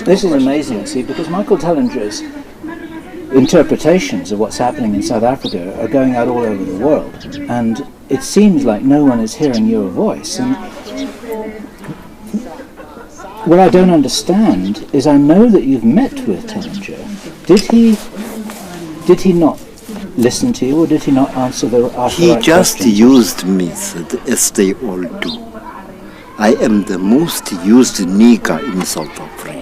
This is amazing, see, because Michael Tellinger's interpretations of what's happening in South Africa are going out all over the world, and it seems like no one is hearing your voice. And what I don't understand is, I know that you've met with Tellinger. Did he not listen to you, or did he not answer the He right just questions? used me as they all do. I am the most used nigger in South Africa.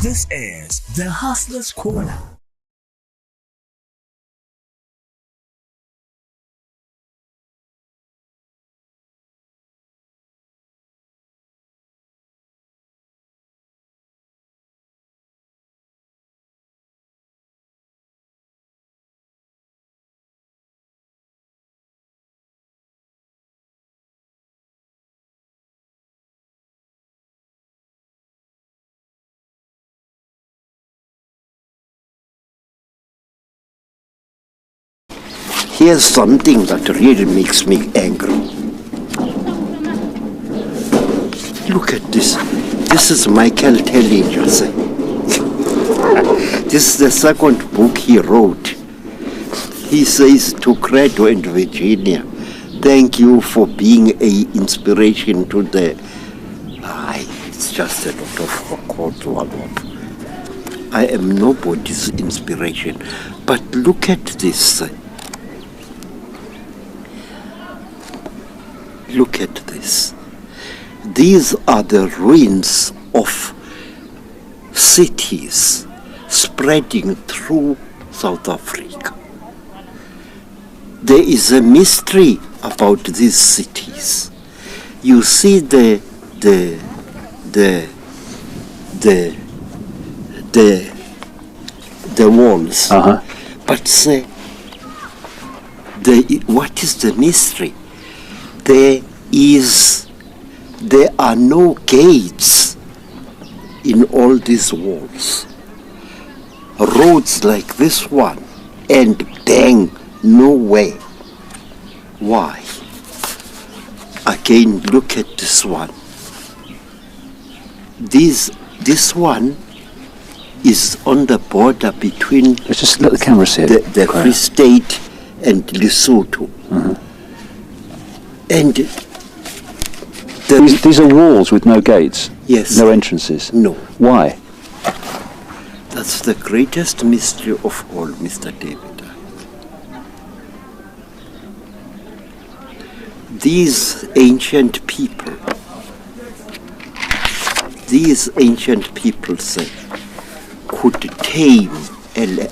This is the Hustler's Corner. Here's something that really makes me angry. Look at this. This is Michael Tellinger. This is the second book he wrote. He says to Credo and Virginia, thank you for being an inspiration to the... it's just a lot of quotes. I am nobody's inspiration. But look at this. Look at this. These are the ruins of cities spreading through South Africa. There is a mystery about these cities. You see the walls, but say, what is the mystery? There are no gates in all these walls. Roads like this one, and bang, nowhere. Why? Again, look at this one. This one is on the border between Let's just let the camera see it. the Free State and Lesotho. And These are walls with no gates? Yes. No entrances? No. Why? That's the greatest mystery of all, Mr. David. These ancient people say, could tame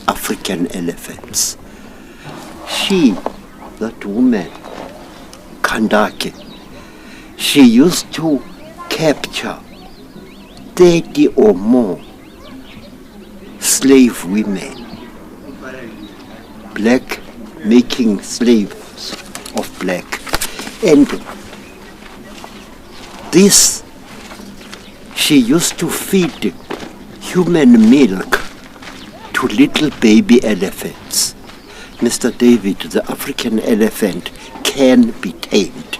African elephants. That woman, Kandake, she used to capture 30 or more slave women, black, making slaves of black. And this, she used to feed human milk to little baby elephants. Mr. David, the African elephant can be tamed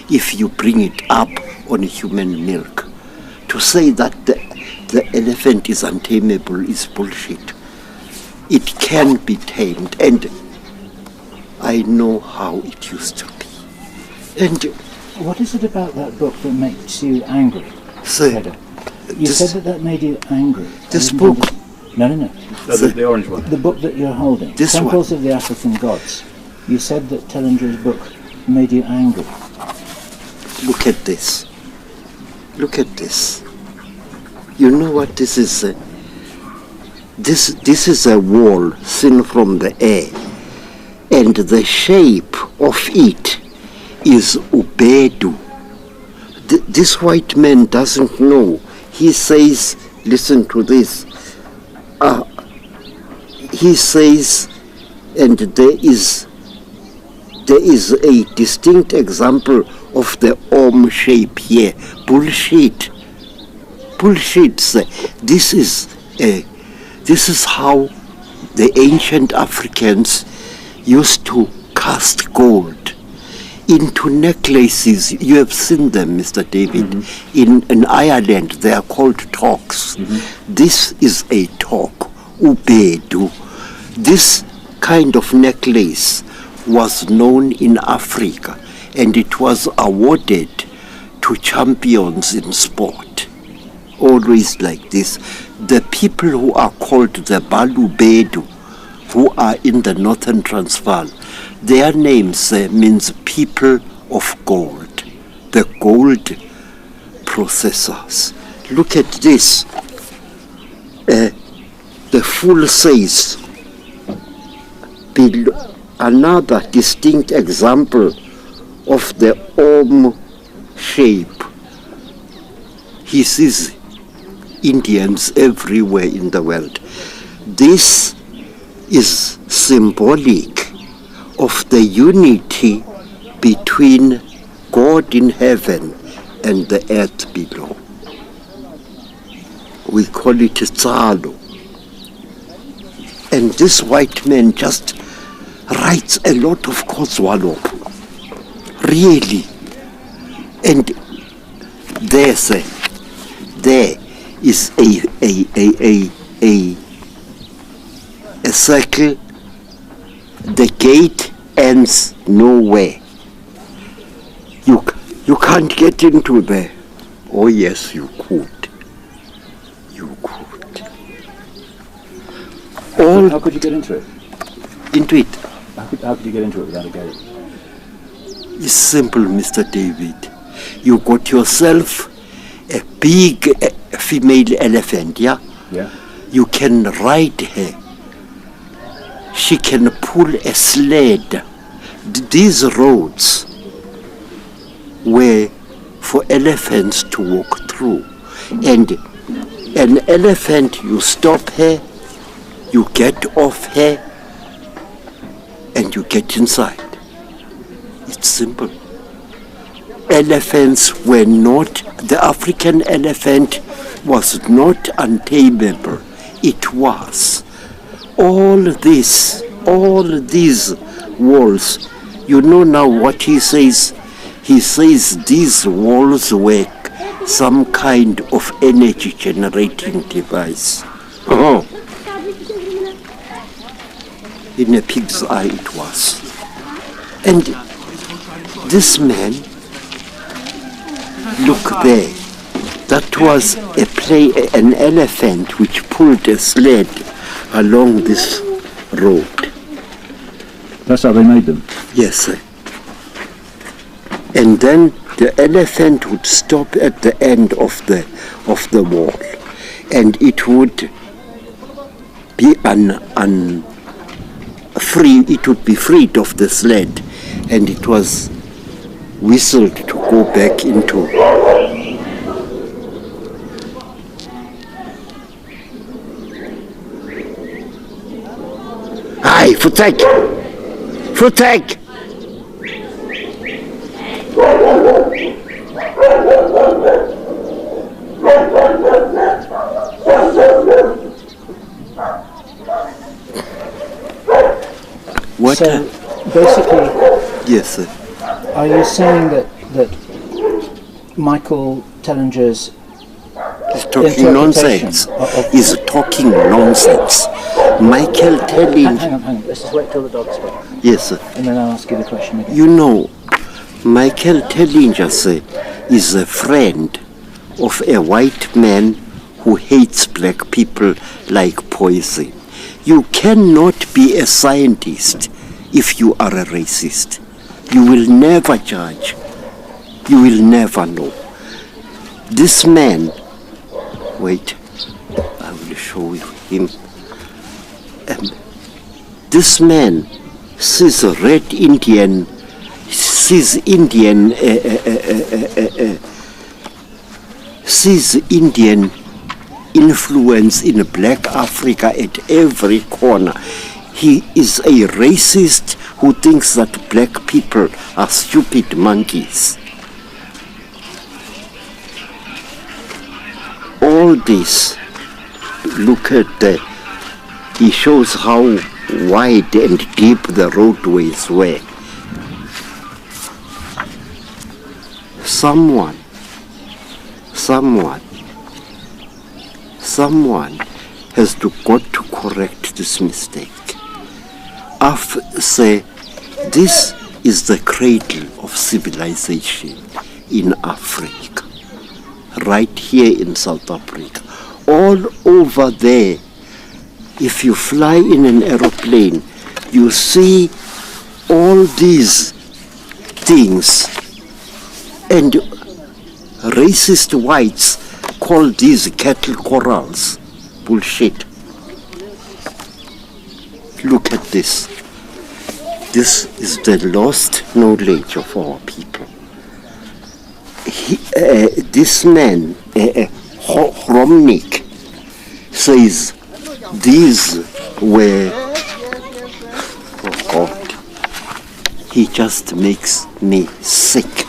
if you bring it up on human milk. To say that the elephant is untamable is bullshit. It can be tamed, and I know how it used to be. And what is it about that book that makes you angry? Sir, you said that made you angry. This book? No. The orange one. The book that you're holding. This Temples one. of the African Gods. You said that Tellinger's book made you angry. Look at this. Look at this. You know what this is? This is a wall seen from the air, and the shape of it is Ubedu. This white man doesn't know. He says, listen to this, he says, and there is a distinct example of the Om shape here. Bullshit, sir. This is how the ancient Africans used to cast gold into necklaces. You have seen them, Mr. David. In Ireland, they are called toques. This is a toque, ubedu. This kind of necklace was known in Africa, and it was awarded to champions in sport. Always like this. The people who are called the Balubedu, who are in the northern Transvaal, their names means people of gold, the gold processors. Look at this. The full says, another distinct example of the Om shape. He sees Indians everywhere in the world. This is symbolic of the unity between God in heaven and the earth below. We call it Inzalo. And this white man just writes a lot of Kozwalop. Really. And there is a circle. The gate ends nowhere. You can't get into there. Oh yes, you could. You could. How could you get into it? Into it? How could you get into it without a gate? It's simple, Mr. David. You got yourself a big female elephant, yeah? Yeah. You can ride her. She can pull a sled. These roads were for elephants to walk through. And an elephant, you stop her, you get off her, and you get inside. It's simple. Elephants were not, the African elephant was not untamable. It was. All these walls, you know now what he says? He says these walls were some kind of energy generating device. Oh. In a pig's eye it was. And this man, look there, that was an elephant which pulled a sled along this road. That's how they made them? Yes, sir. And then the elephant would stop at the end of the wall, and it would be it would be freed of the sled, and it was whistled to go back into. Hi, Futek! Futek! What? So basically, yes, sir. Are you saying that Michael Tellinger's He's talking nonsense. He's talking nonsense. Michael Tellinger. Hang on. Let's just wait till the dog's back. Yes, sir. And then I'll ask you the question again. You know, Michael Tellinger, sir, is a friend of a white man who hates black people like poison. You cannot be a scientist if you are a racist. You will never judge. You will never know. This man, wait, I will show you him. This man sees a red Indian, sees Indian influence in black Africa at every corner. He is a racist who thinks that black people are stupid monkeys. All this, look at that. He shows how wide and deep the roadways were. Someone has got to correct this mistake. Say, this is the cradle of civilization in Africa, right here in South Africa. All over there, if you fly in an aeroplane, you see all these things, and racist whites call these cattle corrals. Bullshit. Look at this. This is the lost knowledge of our people. This man, Romnik, says these were, oh God, he just makes me sick.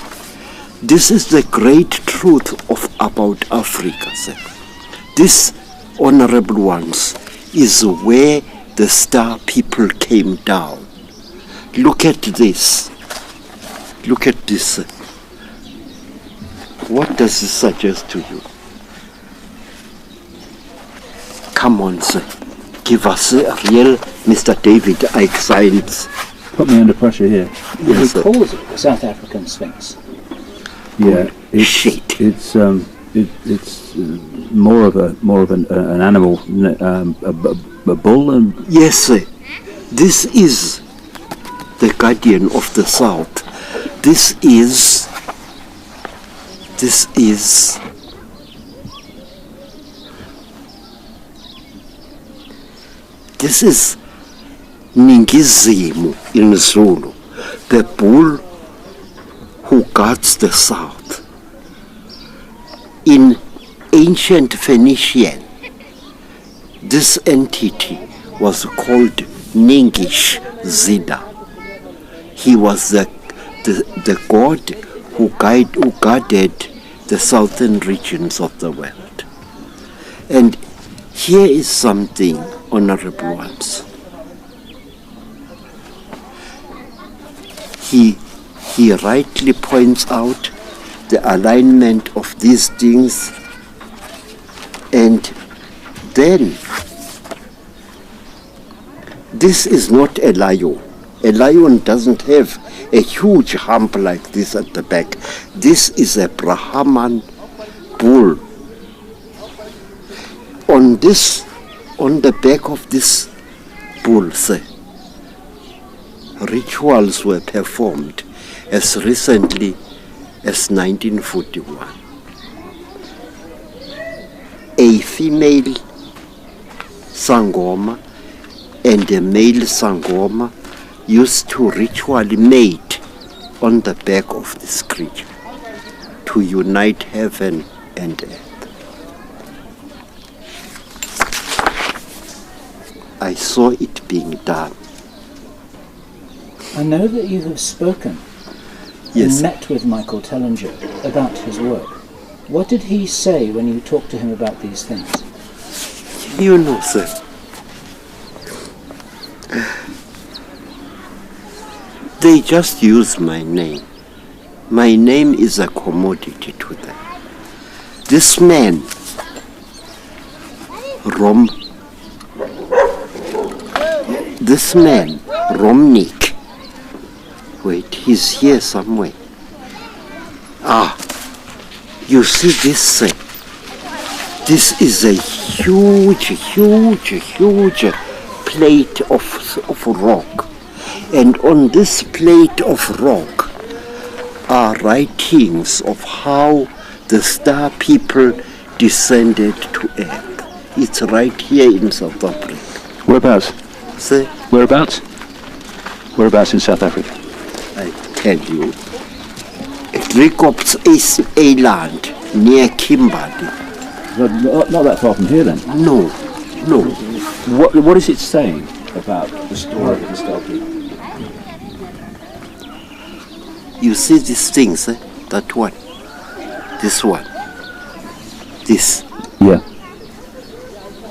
This is the great truth about Africa, sir. This, honorable ones, is where the star people came down. Look at this. Look at this. What does this suggest to you? Come on, sir. Give us a real Mr. David Icke science. Put me under pressure here. Yes, he calls it the South African Sphinx. Yeah, Shit. it's more of an animal, a bull. And Yes, sir. This is the guardian of the South. This is Ningizimu in Zulu, the bull who guards the South. In ancient Phoenician, this entity was called Ningish Zida. He was the god who guarded the southern regions of the world. And here is something, honorable ones. He rightly points out the alignment of these things, and then this is not a lion. A lion doesn't have a huge hump like this at the back. This is a Brahman bull. On the back of this bull, sir, rituals were performed as recently as 1941. A female Sangoma and a male Sangoma used to ritually mate on the back of this creature to unite heaven and earth. I saw it being done. I know that you have spoken Yes. and met with Michael Tellinger about his work. What did he say when you talked to him about these things? You know, sir, they just use my name. My name is a commodity to them. This man, Romnik, wait, he's here somewhere. You see this thing? This is a huge plate of rock. And on this plate of rock are writings of how the star people descended to earth. It's right here in South Africa. whereabouts? See? Whereabouts? Whereabouts in South Africa? I tell you, Rickops is a land near Kimberley. Not that far from here, then. No, no. What is it saying about the story of the sculpture? You see these things, that one, this one, this. Yeah.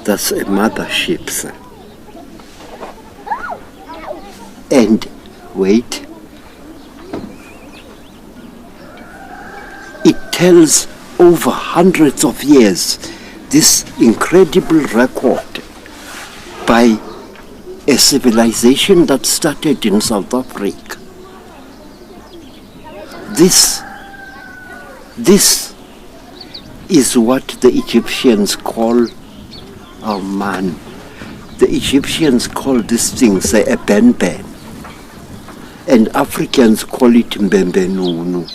That's a mothership, sir. And wait, it tells over hundreds of years this incredible record by a civilization that started in South Africa. This is what the Egyptians call, oh man, the Egyptians call these things a ben-ben, and Africans call it mbembenunu.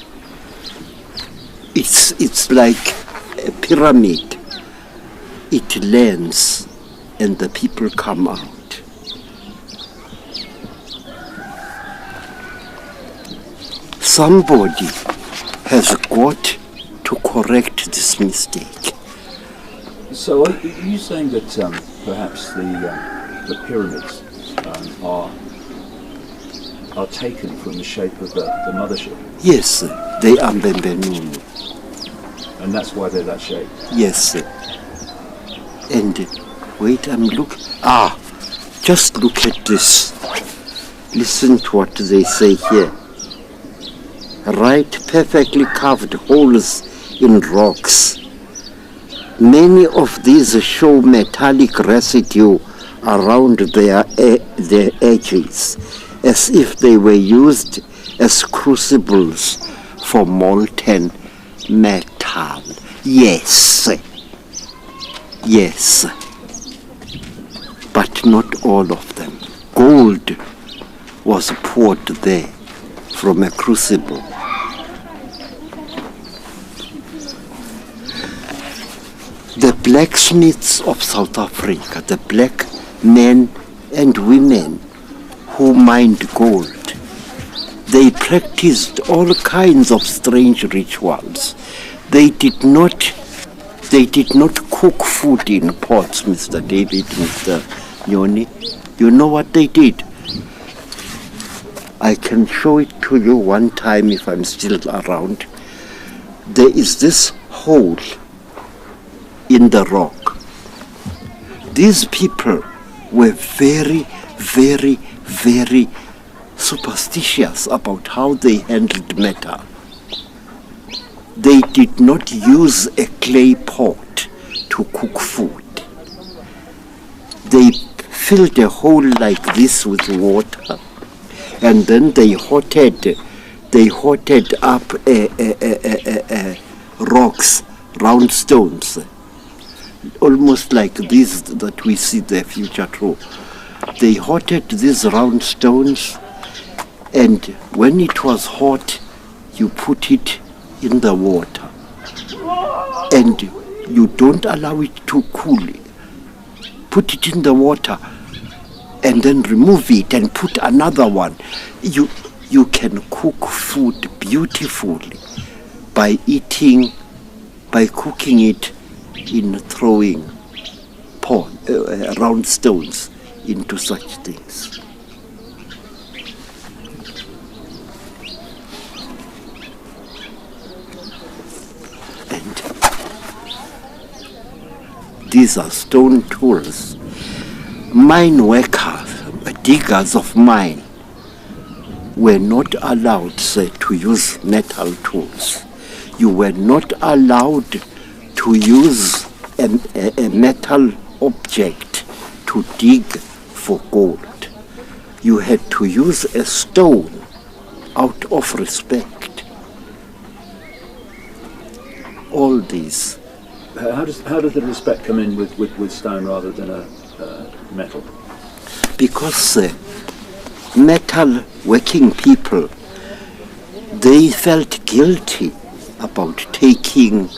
It's like a pyramid. It lands and the people come out. Somebody has got to correct this mistake. So are you saying that perhaps the pyramids are taken from the shape of the mothership? Yes, they are mbembenunu. And that's why they're that shape? Yes. And wait, just look at this. Listen to what they say here. Right, perfectly carved holes in rocks. Many of these show metallic residue around their edges, as if they were used as crucibles for molten metal. Yes. Yes. But not all of them. Gold was poured there from a crucible. The blacksmiths of South Africa, the black men and women who mined gold, they practiced all kinds of strange rituals. They did not cook food in pots, Mr. David, Mr. Nyoni. You know what they did? I can show it to you one time if I'm still around. There is this hole in the rock. These people were very, very, very superstitious about how they handled metal. They did not use a clay pot to cook food. They filled a hole like this with water, and then they hotted up rocks, round stones, almost like these that we see the future through. They hotted these round stones, and when it was hot, you put it in the water, and you don't allow it to cool. Put it in the water, and then remove it and put another one. You can cook food beautifully by cooking it in throwing round stones into such things. And these are stone tools. Mine workers, diggers of mine, were not allowed to use metal tools. You were not allowed to use a metal object to dig for gold. You had to use a stone out of respect. All these. How does the respect come in with stone rather than a metal? Because metal working people, they felt guilty about taking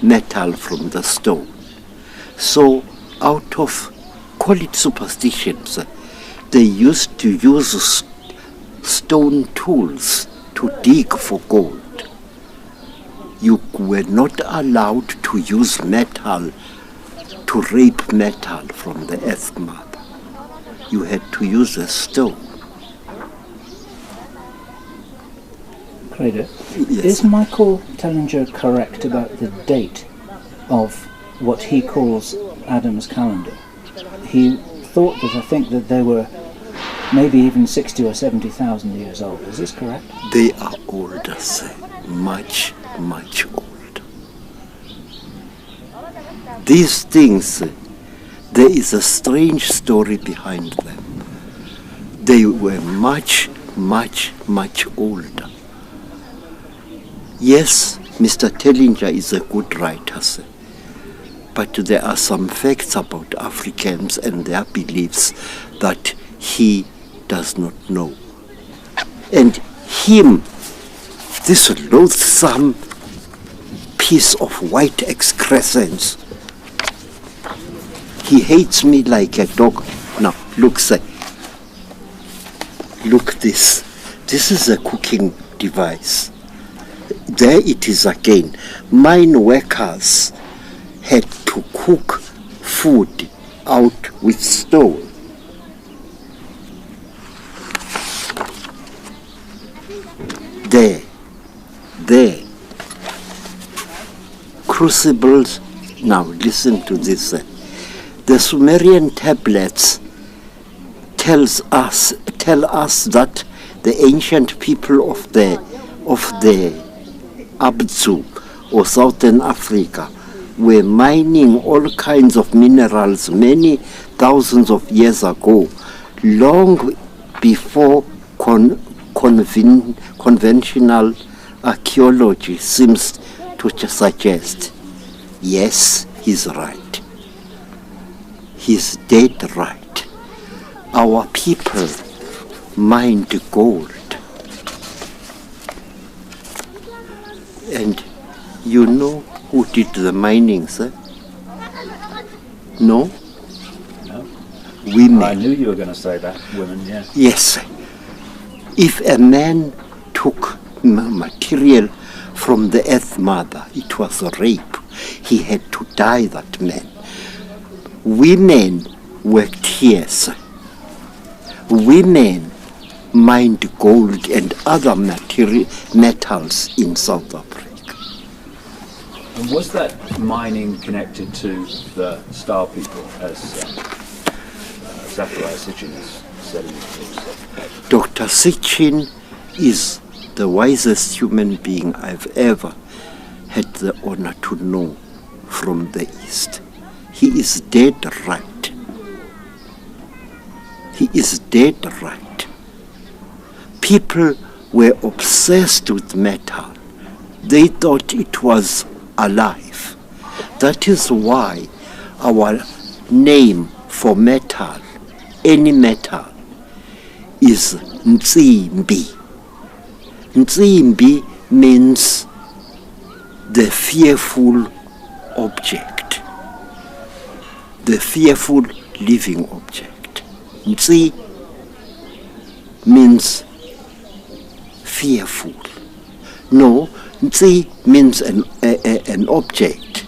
metal from the stone. So out of, call it superstitions, they used to use stone tools to dig for gold. You were not allowed to to use metal, to rape metal from the Earth Mother. You had to use a stone. Credo, Yes. is Michael Tellinger correct about the date of what he calls Adam's calendar? He thought that, I think, that they were maybe even 60 or 70,000 years old. Is this correct? They are older, sir. Much, much older. These things, there is a strange story behind them. They were much, much, much older. Yes, Mr. Tellinger is a good writer, sir. But there are some facts about Africans and their beliefs that he does not know. And him, this loathsome piece of white excrescence, he hates me like a dog. Now, look, sir. Look this. This is a cooking device. There it is again. Mine workers had to cook food out with stone. There. Crucibles. Now listen to this. The Sumerian tablets tell us that the ancient people of the Abzu or Southern Africa were mining all kinds of minerals many thousands of years ago, long before conventional archaeology seems to suggest. Yes, he's right. He's dead right. Our people mined gold. And you know who did the mining, sir? No? No. Women. I knew you were going to say that. Women, yeah. Yes, sir. If a man took material from the Earth Mother, it was a rape. He had to die, that man. Women worked here, sir. Women mined gold and other metals in South Africa. And was that mining connected to the Star People, as Zachariah Sitchin has said in his books? Dr. Sitchin is the wisest human being I've ever had the honor to know from the East. He is dead right. He is dead right. People were obsessed with metal. They thought it was alive. That is why our name for metal, any metal, is Nzimbi. Nzimbi means the fearful object, the fearful living object. Nzi means fearful. No, Nzi means an object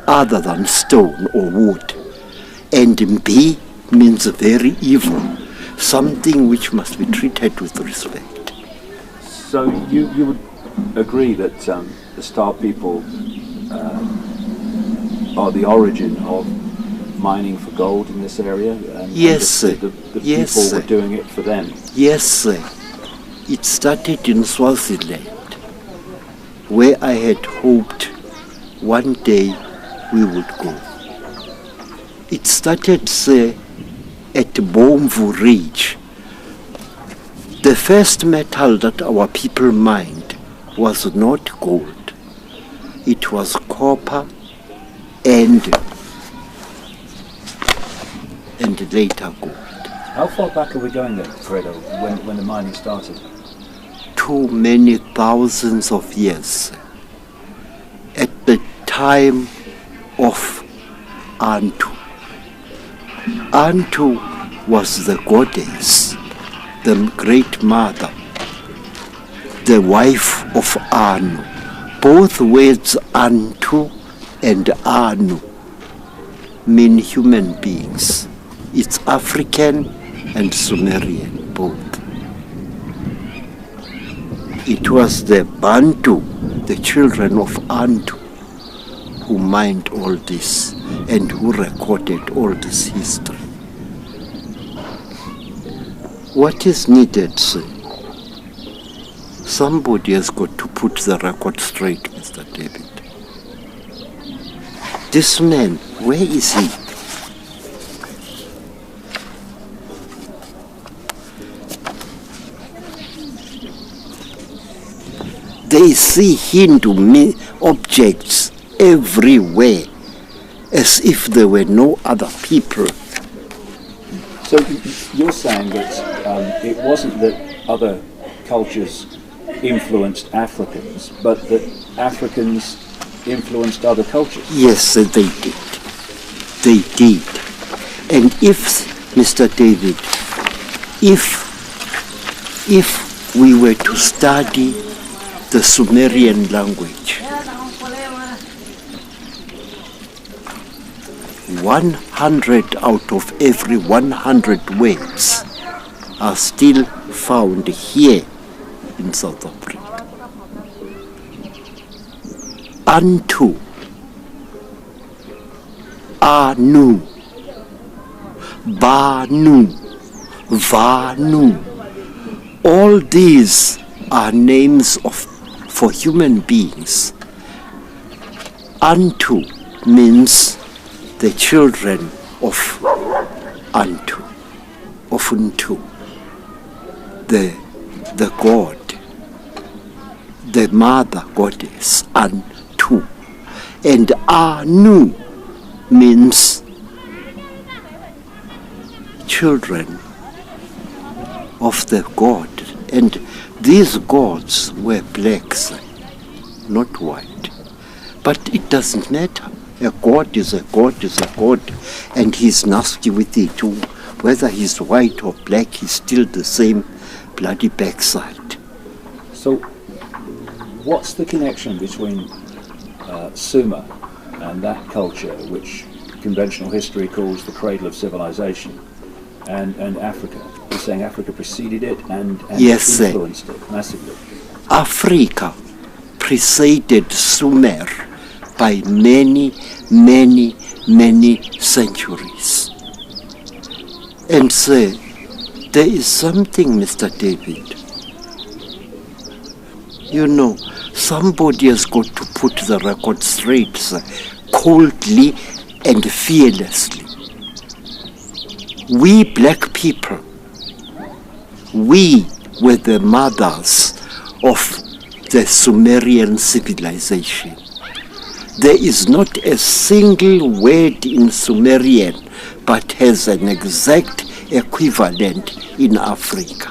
other than stone or wood. And Mbi means very evil, something which must be treated with respect. So you would agree that the Star People are the origin of mining for gold in this area? And Yes, the yes, people were doing it for them? Yes, sir. It started in Swaziland, where I had hoped one day we would go. It started, sir, at Bomvu Ridge. The first metal that our people mined was not gold. It was copper and later gold. How far back are we going then, Credo, when the mining started? Too many thousands of years. At the time of Antu. Antu was the goddess, the great mother, the wife of Anu. Both words Antu and Anu mean human beings. It's African and Sumerian, both. It was the Bantu, the children of Antu, who mined all this and who recorded all this history. What is needed, sir? Somebody has got to put the record straight, Mr. David. This man, where is he? They see Hindu objects everywhere, as if there were no other people. So you're saying that it wasn't that other cultures influenced Africans, but that Africans influenced other cultures? Yes, they did. They did. And if, Mr. David, if we were to study the Sumerian language, 100 out of every 100 words are still found here in South Africa. Antu, Anu, Banu, Vanu, all these are names for human beings. Antu means the children of Antu, of Untu, the god, the mother goddess, Antu. And Anu means children of the god. And these gods were blacks, not white. But it doesn't matter. A god is a god is a god, and he's nasty with it too. Whether he's white or black, he's still the same bloody backside. So what's the connection between Sumer and that culture, which conventional history calls the cradle of civilization, and Africa? You're saying Africa preceded it and yes, influenced it massively. Africa preceded Sumer by many, many, many centuries. And so, there is something, Mr. David. You know, somebody has got to put the record straight, sir, coldly and fearlessly. We black people, we were the mothers of the Sumerian civilization. There is not a single word in Sumerian but has an exact equivalent in Africa.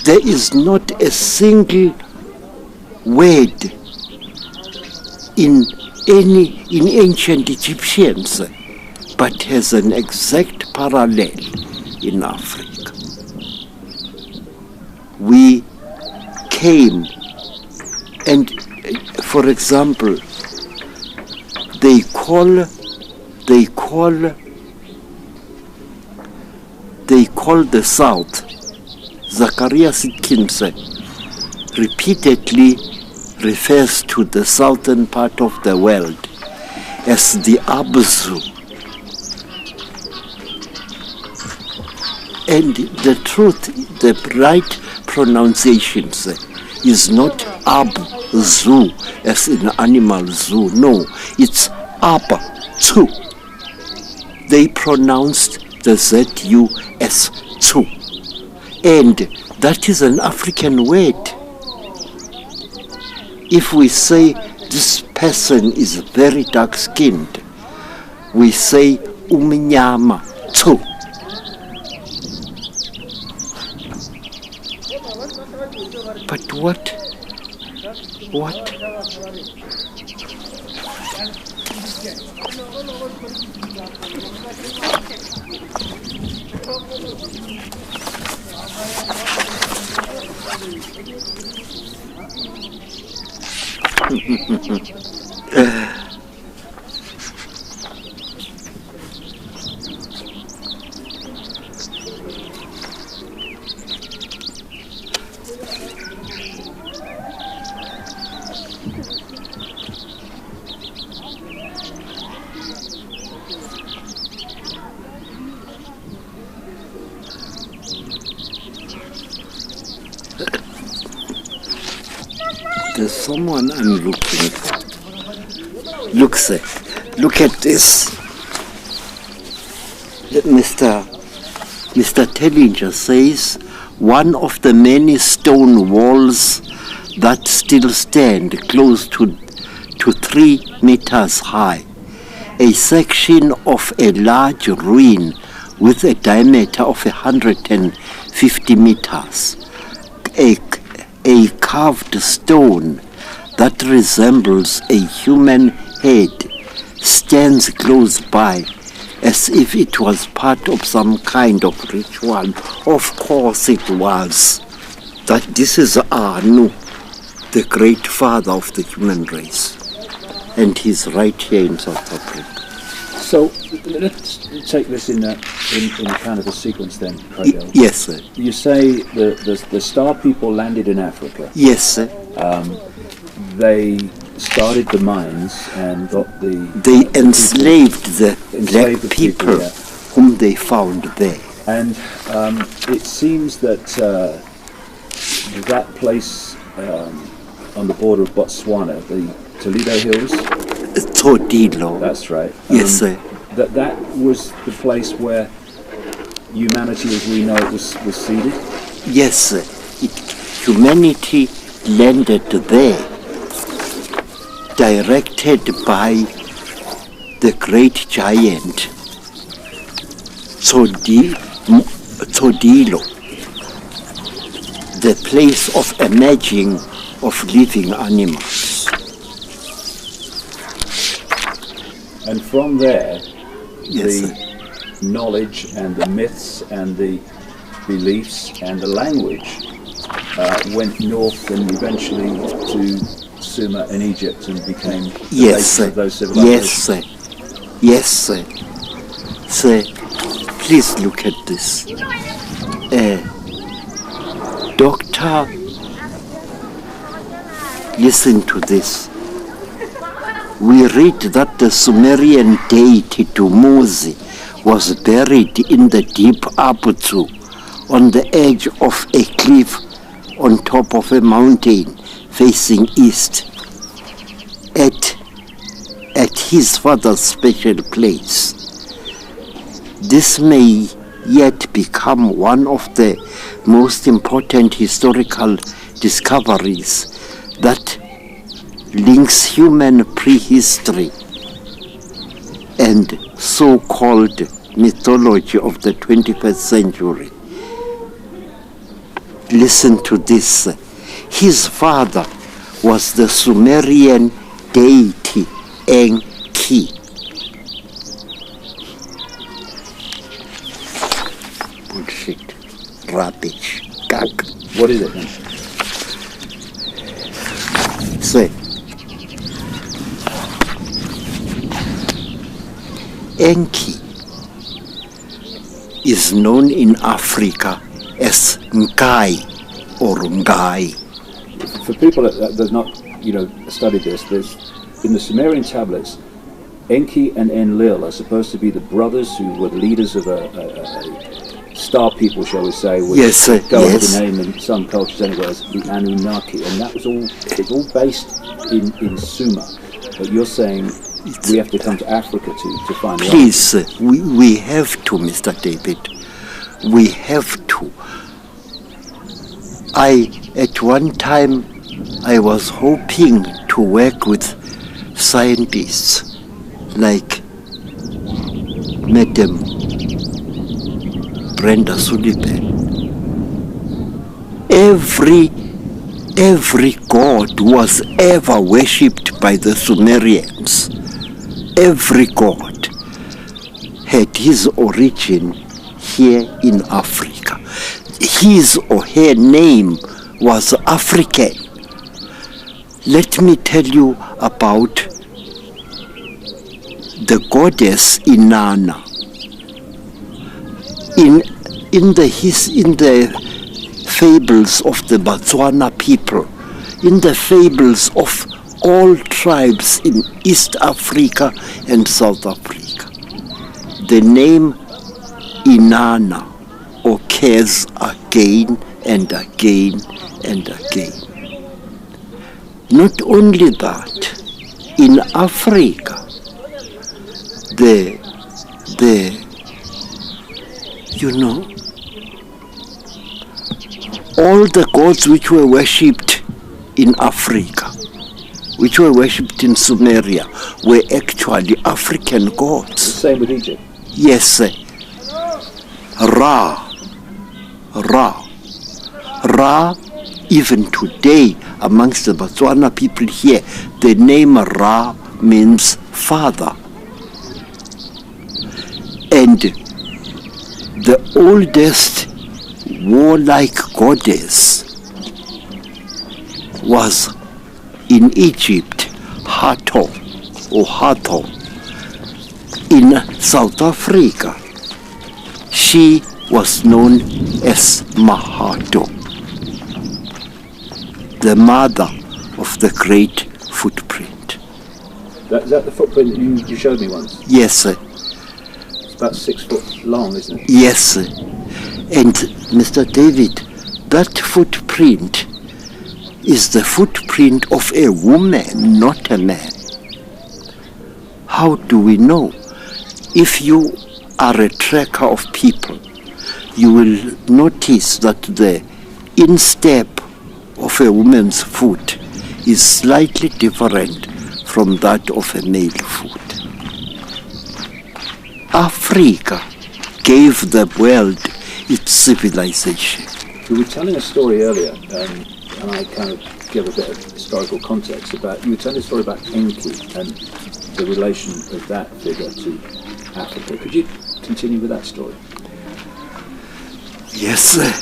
There is not a single word in ancient Egyptians but has an exact parallel in Africa. We came, and for example, they call the South, Zachariah Sitchinson repeatedly refers to the southern part of the world as the Abzu. And the truth, the right pronunciation is not Abzu as in animal zoo. No, it's Abzu. They pronounced the ZU as Tsu. And that is an African word. If we say this person is very dark-skinned, we say umnyama Tsu. But what? There's someone I'm looking for. Look, sir. Look at this. Mr. Tellinger says one of the many stone walls that still stand close to 3 meters high, a section of a large ruin with a diameter of 150 meters, a carved stone that resembles a human head stands close by, as if it was part of some kind of ritual. Of course it was. That this is Anu, the great father of the human race, and he's right here in South Africa. So let's take this in kind of a sequence then, Credo. Yes, sir. You say the Star people landed in Africa. Yes, sir. They started the mines and got They enslaved the black people yeah, whom they found there. and it seems that that place on the border of Botswana, the Toledo Hills. Todilo. That's right. Yes, sir. That was the place where humanity, as we know it, was seeded. Yes, sir. Humanity landed there, directed by the great giant Todilo, the place of emerging of living animals. And from there, Yes, the knowledge and the myths and the beliefs and the language went north and eventually to Sumer in Egypt and became the yes, basis sir. of those civilizations. Yes, sir. Yes, sir. Sir, please look at this. Doctor, listen to this. We read that the Sumerian deity Dumuzi was buried in the deep Aputu on the edge of a cliff on top of a mountain facing east at his father's special place. This may yet become one of the most important historical discoveries that links human prehistory and so-called mythology of the 21st century. Listen to this. His father was the Sumerian deity Enki. Bullshit. Rubbish. Gag. What is it then? Say, Enki is known in Africa as Nkai or Ngai. For people that have not, studied this, there's in the Sumerian tablets, Enki and Enlil are supposed to be the brothers who were leaders of a star people, shall we say, which Yes, sir. go under Yes. the name in some cultures anyway as the Anunnaki, and that was it's all based in Sumer. But you're saying we have to come to Africa to find out. Please, we have to, Mr. David. We have to. At one time, I was hoping to work with scientists like Madam Brenda Sullivan. Every god was ever worshipped by the Sumerians. Every god had his origin here in Africa. His or her name was African. Let me tell you about the goddess Inanna. In the fables of the Botswana people, in the fables of all tribes in East Africa and South Africa, the name Inanna occurs again and again and again. Not only that, in Africa, all the gods which were worshipped in Africa, which were worshipped in Sumeria, were actually African gods. Same with Egypt. Yes. Ra, even today, amongst the Botswana people here, the name Ra means father. And the oldest warlike goddess was in Egypt, Hathor or Hathor. In South Africa, she was known as Mahato, the mother of the great footprint. Is that the footprint that you showed me once? Yes, sir. It's about 6 foot long, isn't it? Yes, sir. And Mr. David, that footprint is the footprint of a woman, not a man. How do we know? If you are a tracker of people, you will notice that the instep of a woman's foot is slightly different from that of a male foot. Africa gave the world its civilization. You were telling a story earlier, and I kind of gave a bit of historical context about, you were telling a story about Enki and the relation of that figure to Africa. Could you continue with that story? Yes, sir.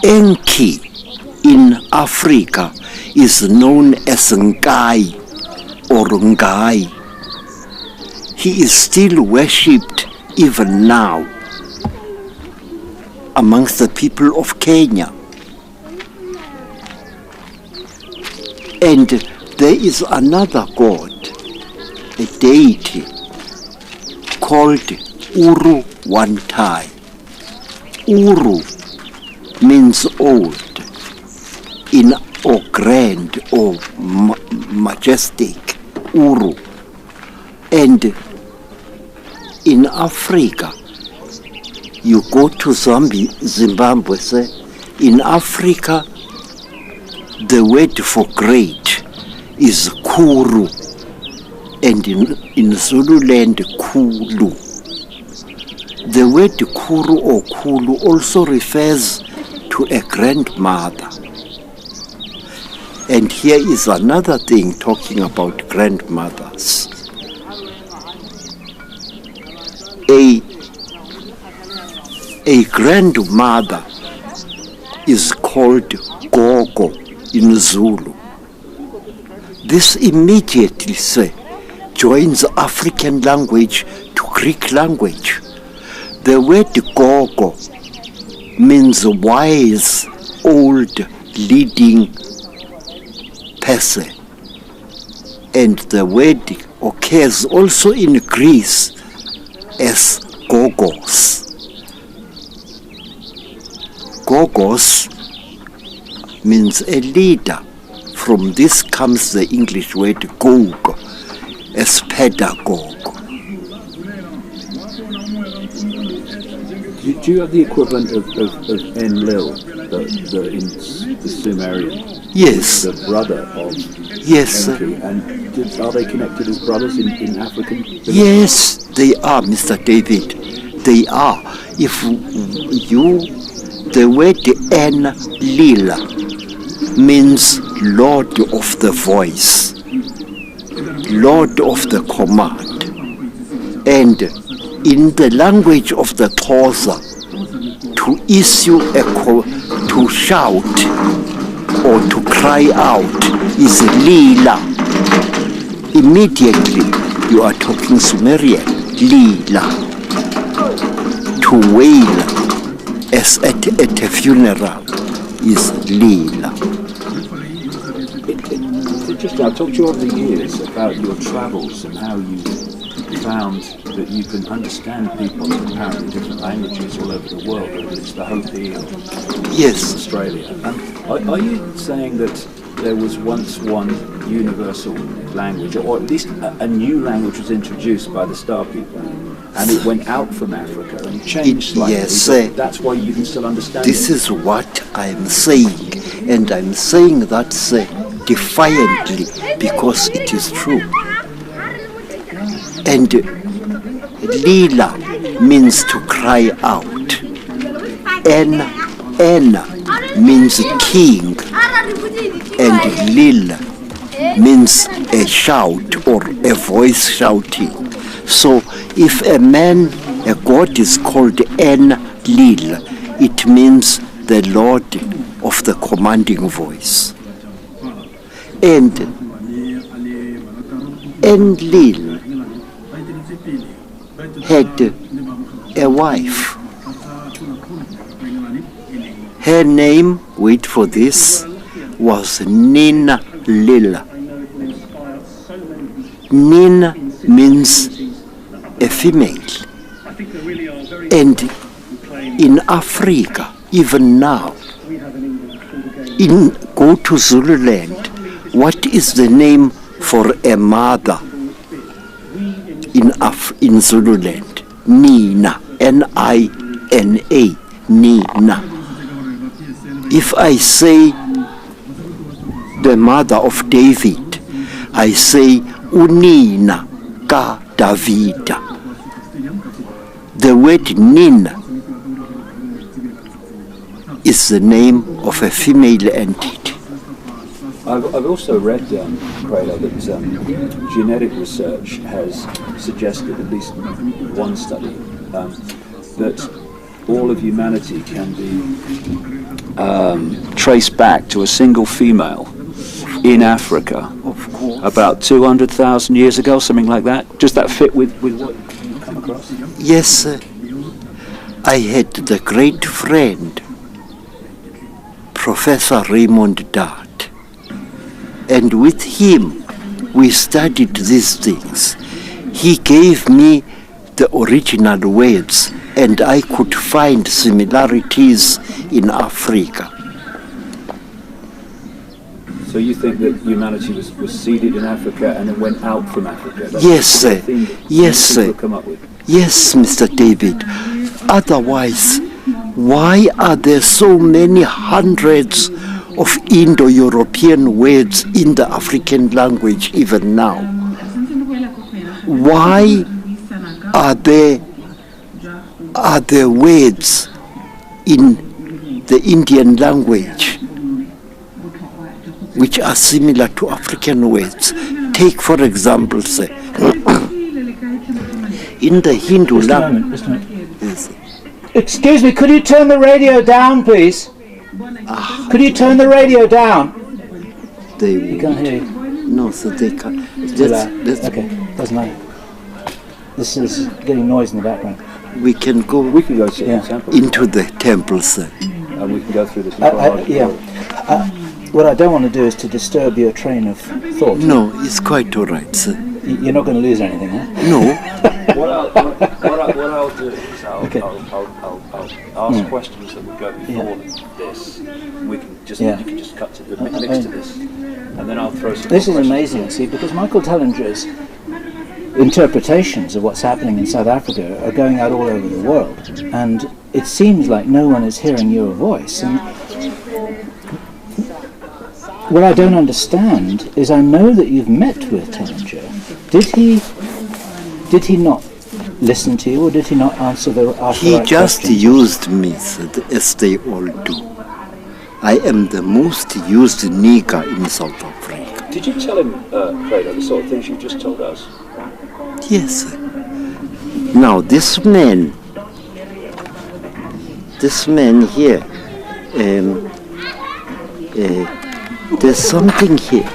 Enki in Africa is known as Ngai or Ngai. He is still worshipped even now amongst the people of Kenya. And there is another god, a deity, called Uru Wantai. Uru means old, or grand, or majestic, Uru. And in Africa, you go to Zimbabwe, say, in Africa, the word for great is Kuru, and in Zululand, Kulu. The word Kuru or Kulu also refers to a grandmother. And here is another thing talking about grandmothers. A grandmother is called Gogo in Zulu. This immediately, say, joins African language to Greek language. The word Gogo means wise, old, leading person. And the word occurs also in Greece as Gogos. Gogos means a leader. From this comes the English word Gog, as pedagogue. Do you have the equivalent of Enlil, in the Sumerian? Yes. The brother of Yes. Enki, and are they connected as brothers in African? Yes, they are, Mr. David. They are. The word Enlil means Lord of the voice, Lord of the command. And in the language of the Xhosa, to issue to shout or to cry out is Lila. Immediately you are talking Sumerian, Lila. To wail as at a funeral is Lila. It's interesting. I've talked to you over the years about your travels and how you found that you can understand people in apparently different languages all over the world, whether it's the Hopi or Yes. Australia. Are you saying that there was once one universal language, or at least a new language was introduced by the Star people, and it went out from Africa and changed slightly? Yes, that's why you can still understand this it? is what I'm saying, and I'm saying that defiantly because it is true. And Lila means to cry out. En means king, and Lil means a shout or a voice shouting. So if a god is called En-Lil, it means the Lord of the commanding voice. And En-Lil had a wife. Her name, wait for this, was Nina Lila. Nina means a female. And in Africa, even now, go to Zululand, what is the name for a mother in Zululand? Nina, Nina, Nina. If I say the mother of David, I say Unina ka Davida. The word Nina is the name of a female entity. I've also read, Credo, that genetic research has suggested, at least one study, that all of humanity can be traced back to a single female in Africa, Of course. about 200,000 years ago, something like that. Does that fit with what you've come across? Yes, I had the great friend, Professor Raymond Dart, and with him we studied these things. He gave me the original words, and I could find similarities in Africa. So you think that humanity was seeded in Africa and then went out from Africa? That's Yes, the thing that yes, people have come up with. Yes, Mr. David. Otherwise, why are there so many hundreds of Indo-European words in the African language even now? Why are there words in the Indian language which are similar to African words? Take, for example, say, in the Hindu language. Just a moment. Excuse me, could you turn the radio down, please? Could you turn the radio down? They You can't hear you. No, so they can't. It's too loud. Okay, doesn't matter. This is getting noise in the background. We can go We can go to Yeah. the temple into the temples. and we can go through this. What I don't want to do is to disturb your train of thought. No, it's quite all right, sir. You're not going to lose anything, huh? No, What I'll do is I'll ask questions that would go before this. We can just Yeah. you can just cut to the next to this, and then I'll throw some. This is more questions. amazing, see, because Michael Tellinger's interpretations of what's happening in South Africa are going out all over the world, and it seems like no one is hearing your voice. And what I don't understand is, I know that you've met with Tellinger. Did he not listen to you, or did he not answer the he right just questions? used me, sir, as they all do. I am the most used nigger in South Africa. Did you tell him, Credo, the sort of things you just told us? Yes, sir. Now, this man here, there's something here.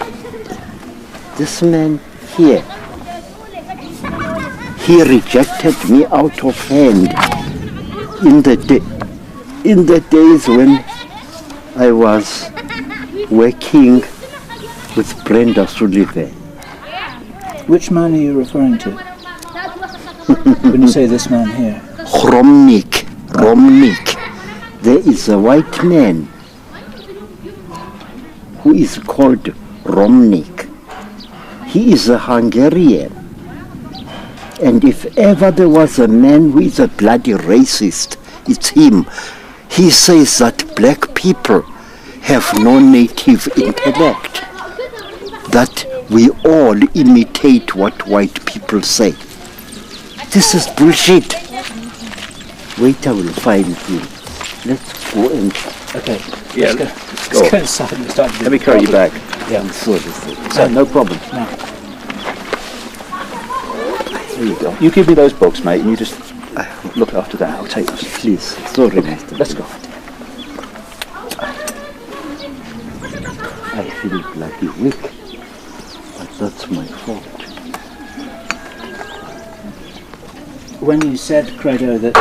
This man here, he rejected me out of hand in the days when I was working with Brenda Sullivan. Which man are you referring to? when you say this man here? Romnik. There is a white man who is called Romnik. He is a Hungarian. And if ever there was a man who is a bloody racist, it's him. He says that black people have no native intellect, that we all imitate what white people say. This is bullshit. Wait, I will find him. Let's go and... Okay. Yeah, let's go inside and start. Let me carry you back. Yeah. So, no problem. No. There you go. You give me those books, mate, and you just look after that. I'll take those. Please. Sorry, Master. Let's go. I feel bloody weak, but that's my fault. When you said, Credo, that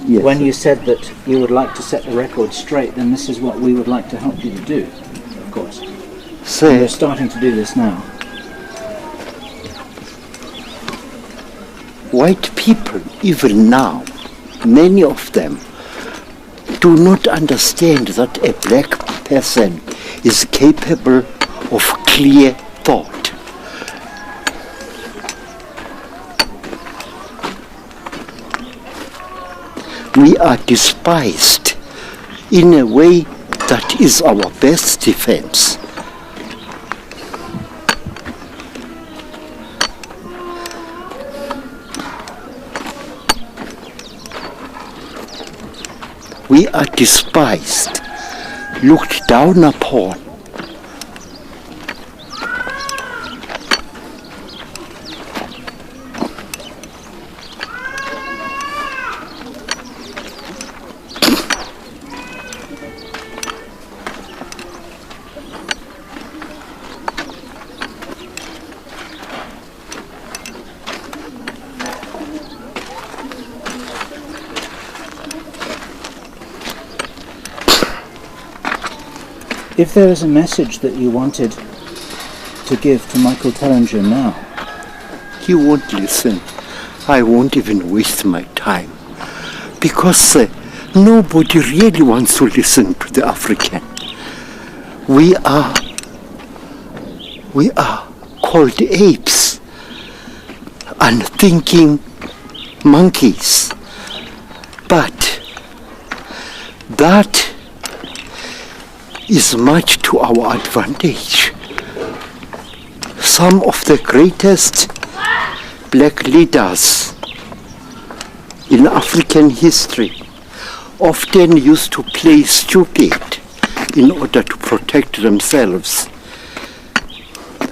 Yes. when you said that you would like to set the record straight, then this is what we would like to help you to do, of course. Say, We're starting to do this now. white people, even now, many of them, do not understand that a black person is capable of clear thought. We are despised in a way that is our best defense. We are despised, looked down upon. If there is a message that you wanted to give to Michael Tellinger now, He won't listen. I won't even waste my time. Because nobody really wants to listen to the African. We are called apes, unthinking monkeys. But that is much to our advantage. Some of the greatest black leaders in African history often used to play stupid in order to protect themselves.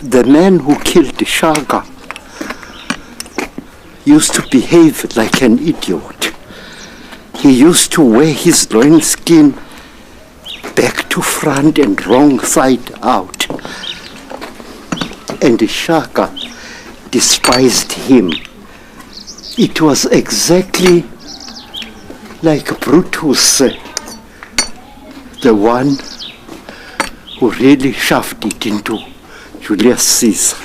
The man who killed Shaka used to behave like an idiot. He used to wear his loinskin back to front and wrong side out. And Shaka despised him. It was exactly like Brutus, the one who really shoved it into Julius Caesar.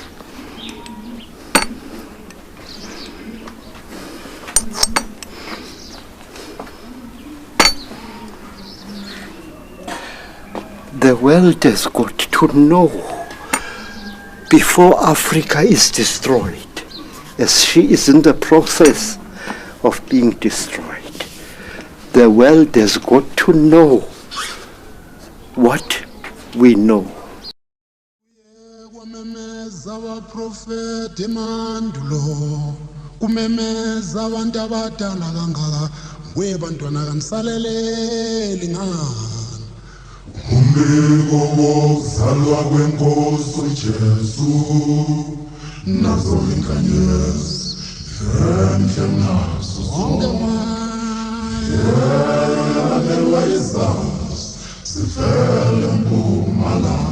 The world has got to know before Africa is destroyed, as she is in the process of being destroyed. The world has got to know what we know. Umbiko wokuzalwa kwenkosi uJesu nazo inkanyezi enhle nazo zonke mayelwayizazi sifele mpumalanga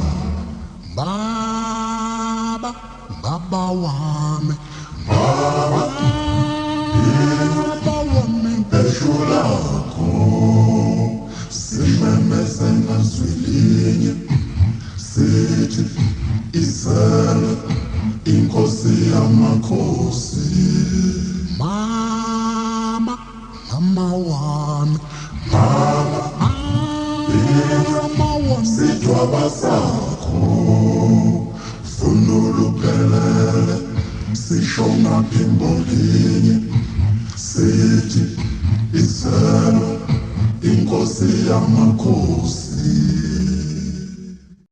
baba wami beshulakho simemezela zwilinye sithi isela inkosi yamakhosi wami mama ingama sidwaba sakho funa uluphelele sisho ngaphimbo linye sithi Inzalo inkosi yamakhosi